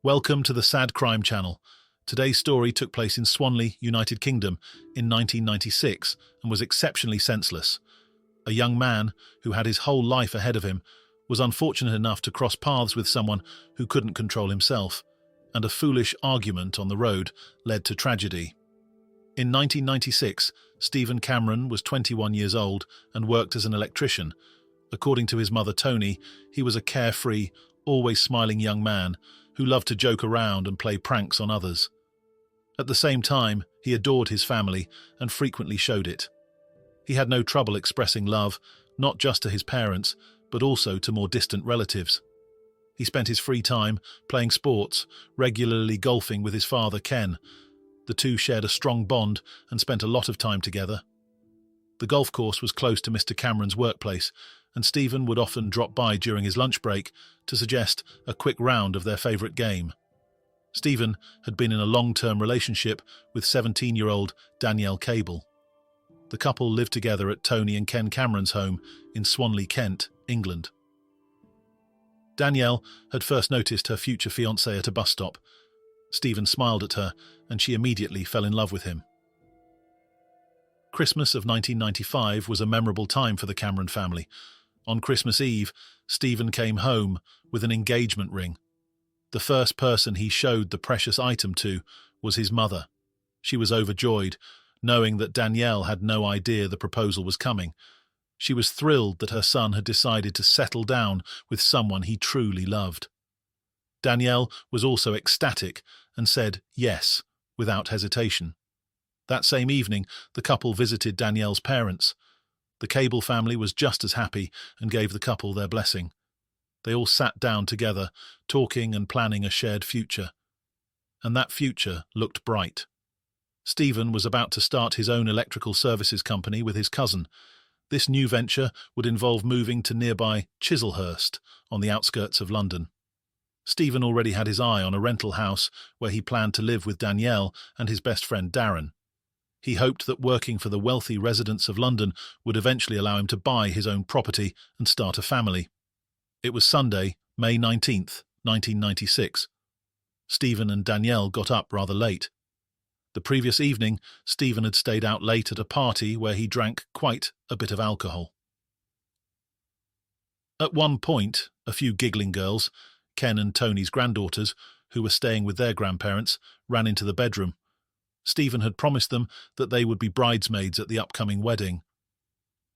Welcome to the Sad Crime Channel. Today's story took place in Swanley, United Kingdom, in 1996 and was exceptionally senseless. A young man, who had his whole life ahead of him, was unfortunate enough to cross paths with someone who couldn't control himself, and a foolish argument on the road led to tragedy. In 1996, Stephen Cameron was 21 years old and worked as an electrician. According to his mother Tony, he was a carefree, always smiling young man who loved to joke around and play pranks on others. At the same time, he adored his family and frequently showed it. He had no trouble expressing love, not just to his parents, but also to more distant relatives. He spent his free time playing sports, regularly golfing with his father Ken. The two shared a strong bond and spent a lot of time together. The golf course was close to Mr. Cameron's workplace, and Stephen would often drop by during his lunch break to suggest a quick round of their favourite game. Stephen had been in a long-term relationship with 17-year-old Danielle Cable. The couple lived together at Tony and Ken Cameron's home in Swanley, Kent, England. Danielle had first noticed her future fiancé at a bus stop. Stephen smiled at her, and she immediately fell in love with him. Christmas of 1995 was a memorable time for the Cameron family. On Christmas Eve, Stephen came home with an engagement ring. The first person he showed the precious item to was his mother. She was overjoyed, knowing that Danielle had no idea the proposal was coming. She was thrilled that her son had decided to settle down with someone he truly loved. Danielle was also ecstatic and said yes, without hesitation. That same evening, the couple visited Danielle's parents. The Cable family was just as happy and gave the couple their blessing. They all sat down together, talking and planning a shared future. And that future looked bright. Stephen was about to start his own electrical services company with his cousin. This new venture would involve moving to nearby Chislehurst, on the outskirts of London. Stephen already had his eye on a rental house where he planned to live with Danielle and his best friend Darren. He hoped that working for the wealthy residents of London would eventually allow him to buy his own property and start a family. It was Sunday, May 19th, 1996. Stephen and Danielle got up rather late. The previous evening, Stephen had stayed out late at a party where he drank quite a bit of alcohol. At one point, a few giggling girls, Ken and Tony's granddaughters, who were staying with their grandparents, ran into the bedroom. Stephen had promised them that they would be bridesmaids at the upcoming wedding.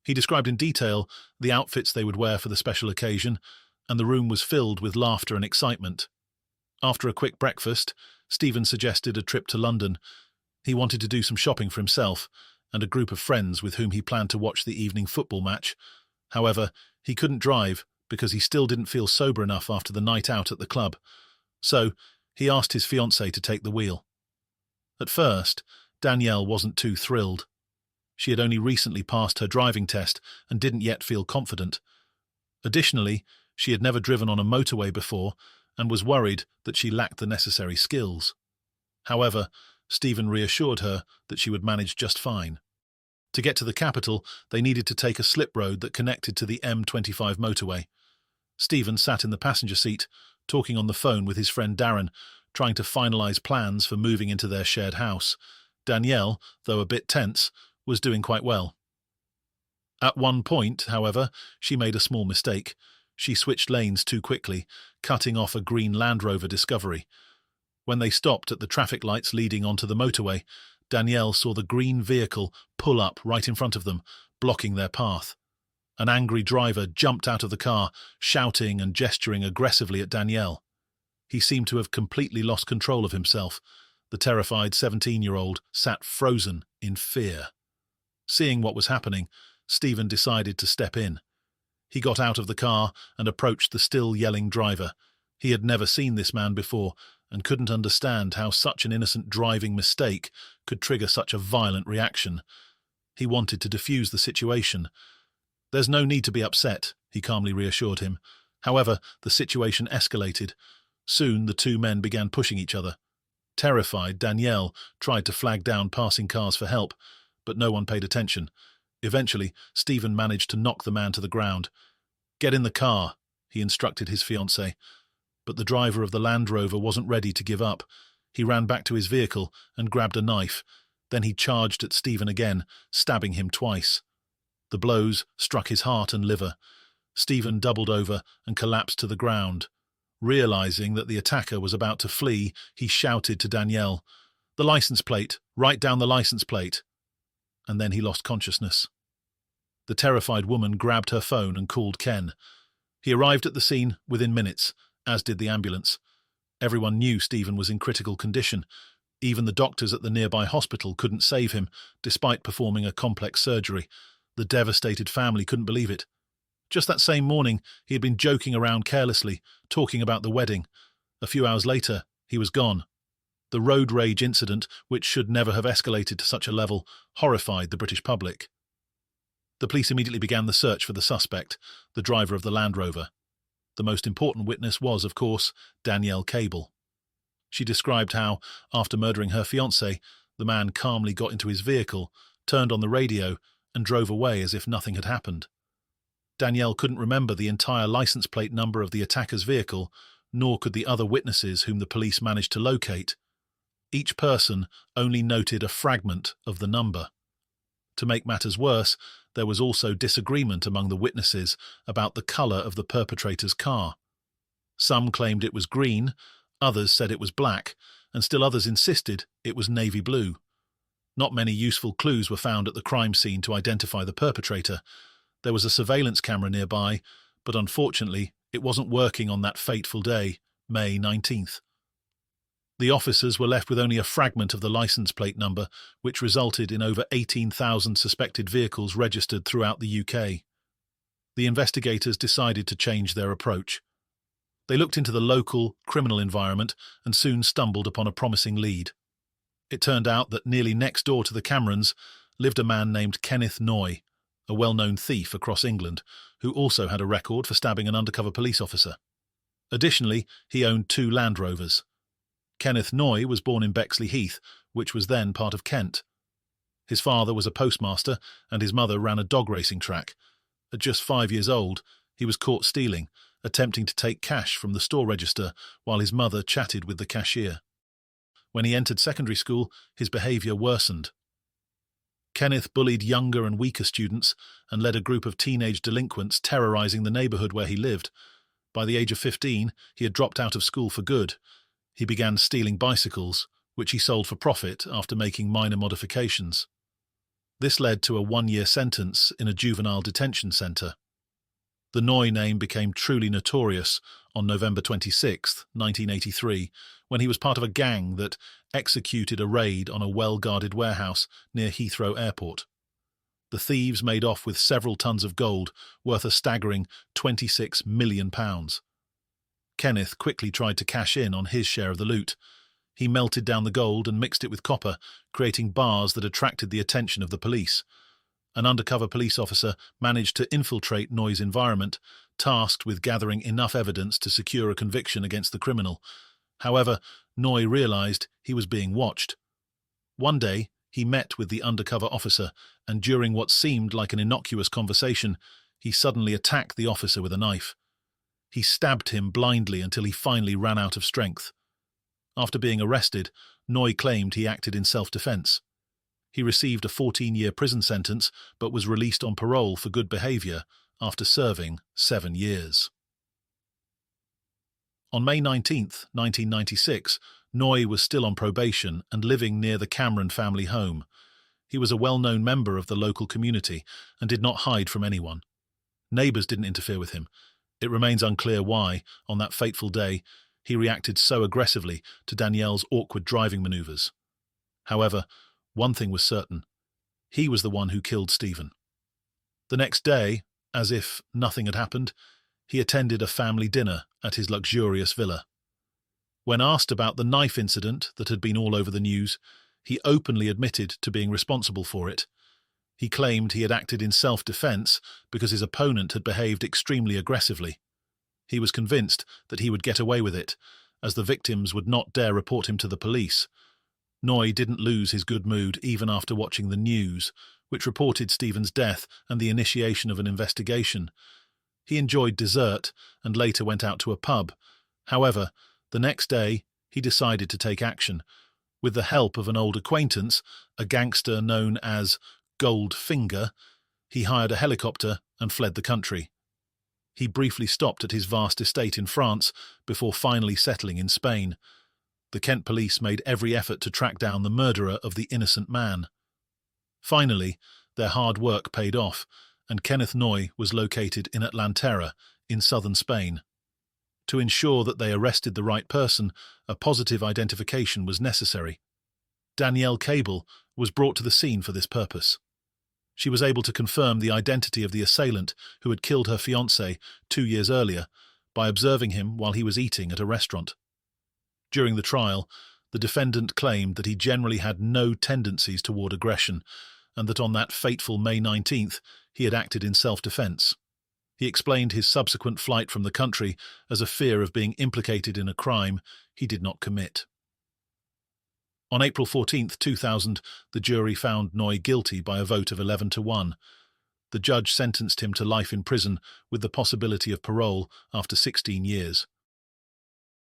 He described in detail the outfits they would wear for the special occasion, and the room was filled with laughter and excitement. After a quick breakfast, Stephen suggested a trip to London. He wanted to do some shopping for himself and a group of friends with whom he planned to watch the evening football match. However, he couldn't drive because he still didn't feel sober enough after the night out at the club. So, he asked his fiancée to take the wheel. At first, Danielle wasn't too thrilled. She had only recently passed her driving test and didn't yet feel confident. Additionally, she had never driven on a motorway before and was worried that she lacked the necessary skills. However, Stephen reassured her that she would manage just fine. To get to the capital, they needed to take a slip road that connected to the M25 motorway. Stephen sat in the passenger seat, talking on the phone with his friend Darren, trying to finalise plans for moving into their shared house. Danielle, though a bit tense, was doing quite well. At one point, however, she made a small mistake. She switched lanes too quickly, cutting off a green Land Rover Discovery. When they stopped at the traffic lights leading onto the motorway, Danielle saw the green vehicle pull up right in front of them, blocking their path. An angry driver jumped out of the car, shouting and gesturing aggressively at Danielle. He seemed to have completely lost control of himself. The terrified 17-year-old sat frozen in fear. Seeing what was happening, Stephen decided to step in. He got out of the car and approached the still yelling driver. He had never seen this man before and couldn't understand how such an innocent driving mistake could trigger such a violent reaction. He wanted to defuse the situation. "There's no need to be upset," he calmly reassured him. However, the situation escalated. Soon the two men began pushing each other. Terrified, Danielle tried to flag down passing cars for help, but no one paid attention. Eventually, Stephen managed to knock the man to the ground. "Get in the car," he instructed his fiancée. but the driver of the Land Rover wasn't ready to give up. He ran back to his vehicle and grabbed a knife. Then he charged at Stephen again, stabbing him twice. The blows struck his heart and liver. Stephen doubled over and collapsed to the ground. Realizing that the attacker was about to flee, he shouted to Danielle, "The license plate! Write down the license plate!" And then he lost consciousness. The terrified woman grabbed her phone and called Ken. He arrived at the scene within minutes, as did the ambulance. Everyone knew Stephen was in critical condition. Even the doctors at the nearby hospital couldn't save him, despite performing a complex surgery. The devastated family couldn't believe it. Just that same morning, he had been joking around carelessly, talking about the wedding. A few hours later, he was gone. The road rage incident, which should never have escalated to such a level, horrified the British public. The police immediately began the search for the suspect, the driver of the Land Rover. The most important witness was, of course, Danielle Cable. She described how, after murdering her fiancé, the man calmly got into his vehicle, turned on the radio, and drove away as if nothing had happened. Danielle couldn't remember the entire license plate number of the attacker's vehicle, nor could the other witnesses whom the police managed to locate. Each person only noted a fragment of the number. To make matters worse, there was also disagreement among the witnesses about the colour of the perpetrator's car. Some claimed it was green, others said it was black, and still others insisted it was navy blue. Not many useful clues were found at the crime scene to identify the perpetrator. There was a surveillance camera nearby, but unfortunately it wasn't working on that fateful day, May 19th. The officers were left with only a fragment of the license plate number, which resulted in over 18,000 suspected vehicles registered throughout the UK. The investigators decided to change their approach. They looked into the local criminal environment and soon stumbled upon a promising lead. It turned out that nearly next door to the Camerons lived a man named Kenneth Noye, a well-known thief across England, who also had a record for stabbing an undercover police officer. Additionally, he owned 2 Land Rovers. Kenneth Noye was born in Bexley Heath, which was then part of Kent. His father was a postmaster and his mother ran a dog racing track. At just 5 years old, he was caught stealing, attempting to take cash from the store register while his mother chatted with the cashier. When he entered secondary school, his behaviour worsened. Kenneth bullied younger and weaker students and led a group of teenage delinquents terrorising the neighbourhood where he lived. By the age of 15, he had dropped out of school for good. He began stealing bicycles, which he sold for profit after making minor modifications. This led to a 1-year sentence in a juvenile detention centre. The Noye name became truly notorious on November 26, 1983, when he was part of a gang that executed a raid on a well-guarded warehouse near Heathrow Airport. The thieves made off with several tons of gold, worth a staggering £26 million. Kenneth quickly tried to cash in on his share of the loot. He melted down the gold and mixed it with copper, creating bars that attracted the attention of the police. An undercover police officer managed to infiltrate Noye's environment, tasked with gathering enough evidence to secure a conviction against the criminal. However, Noye realized he was being watched. One day, he met with the undercover officer, and during what seemed like an innocuous conversation, he suddenly attacked the officer with a knife. He stabbed him blindly until he finally ran out of strength. After being arrested, Noye claimed he acted in self-defense. He received a 14-year prison sentence but was released on parole for good behavior after serving 7 years. On May 19, 1996, Noye was still on probation and living near the Cameron family home. He was a well-known member of the local community and did not hide from anyone. Neighbours didn't interfere with him. It remains unclear why, on that fateful day, he reacted so aggressively to Danielle's awkward driving manoeuvres. However, one thing was certain. He was the one who killed Stephen. The next day, as if nothing had happened, he attended a family dinner at his luxurious villa. When asked about the knife incident that had been all over the news, he openly admitted to being responsible for it. He claimed he had acted in self-defense because his opponent had behaved extremely aggressively. He was convinced that he would get away with it, as the victims would not dare report him to the police. Noye didn't lose his good mood even after watching the news, which reported Stephen's death and the initiation of an investigation. He enjoyed dessert and later went out to a pub, However, the next day, he decided to take action. With the help of an old acquaintance, a gangster known as Goldfinger, he hired a helicopter and fled the country. He briefly stopped at his vast estate in France before finally settling in Spain. The Kent police made every effort to track down the murderer of the innocent man. Finally, their hard work paid off, and Kenneth Noye was located in Atlantera, in southern Spain. To ensure that they arrested the right person, a positive identification was necessary. Danielle Cable was brought to the scene for this purpose. She was able to confirm the identity of the assailant who had killed her fiancé 2 years earlier by observing him while he was eating at a restaurant. During the trial, the defendant claimed that he generally had no tendencies toward aggression and that on that fateful May 19th he had acted in self-defense. He explained his subsequent flight from the country as a fear of being implicated in a crime he did not commit. On April 14, 2000, the jury found Noye guilty by a vote of 11-1. The judge sentenced him to life in prison with the possibility of parole after 16 years.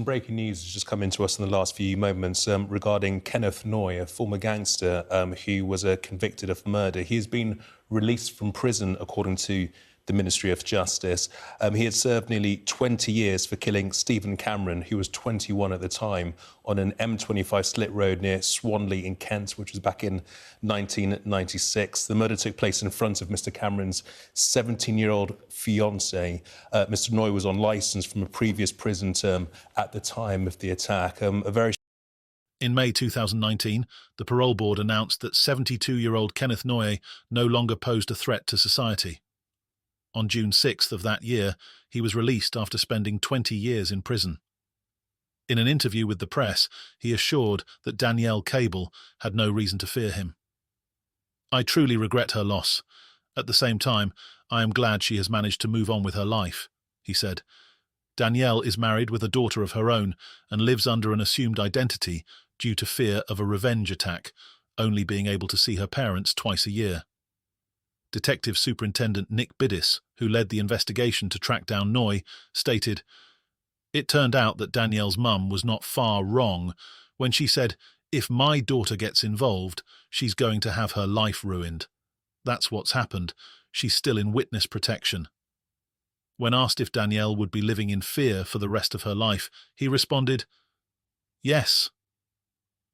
Breaking news has just come into us in the last few moments regarding Kenneth Noye, a former gangster who was convicted of murder. He has been released from prison, according to the Ministry of Justice. He had served nearly 20 years for killing Stephen Cameron, who was 21 at the time, on an M25 slit road near Swanley in Kent, which was back in 1996. The murder took place in front of Mr. Cameron's 17-year-old fiancée. Mr. Noye was on licence from a previous prison term at the time of the attack. In May 2019, the parole board announced that 72-year-old Kenneth Noye no longer posed a threat to society. On June 6th of that year, he was released after spending 20 years in prison. In an interview with the press, he assured that Danielle Cable had no reason to fear him. "I truly regret her loss. At the same time, I am glad she has managed to move on with her life," he said. Danielle is married with a daughter of her own and lives under an assumed identity due to fear of a revenge attack, only being able to see her parents twice a year. Detective Superintendent Nick Biddis, who led the investigation to track down Noye, stated, "It turned out that Danielle's mum was not far wrong when she said, 'If my daughter gets involved, she's going to have her life ruined.' That's what's happened. She's still in witness protection." When asked if Danielle would be living in fear for the rest of her life, he responded, "Yes.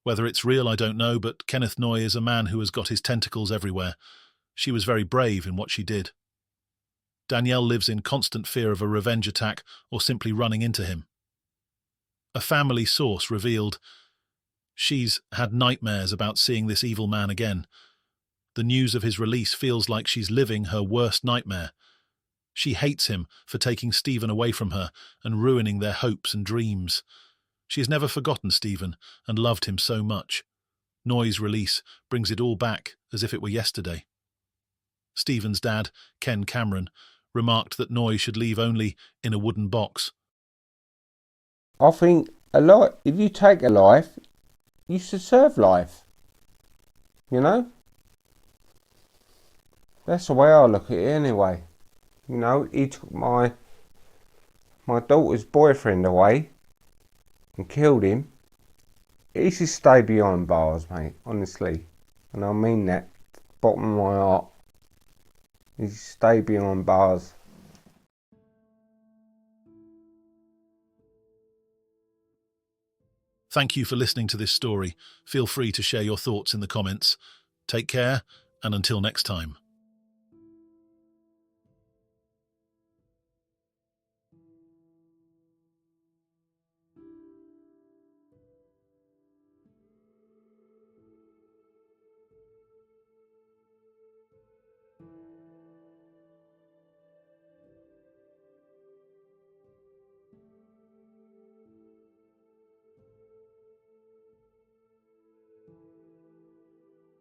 Whether it's real, I don't know, but Kenneth Noye is a man who has got his tentacles everywhere. She was very brave in what she did. Danielle lives in constant fear of a revenge attack or simply running into him." A family source revealed, "She's had nightmares about seeing this evil man again. The news of his release feels like she's living her worst nightmare. She hates him for taking Stephen away from her and ruining their hopes and dreams. She has never forgotten Stephen and loved him so much. Noye's release brings it all back as if it were yesterday." Stephen's dad, Ken Cameron, remarked that Noye should leave only in a wooden box. "I think if you take a life, you should serve life. You know? That's the way I look at it anyway. You know, he took my daughter's boyfriend away and killed him. He should stay behind bars, mate, honestly. And I mean that, bottom of my heart. He should stay behind bars. Thank you for listening to this story. Feel free to share your thoughts in the comments. Take care, and until next time.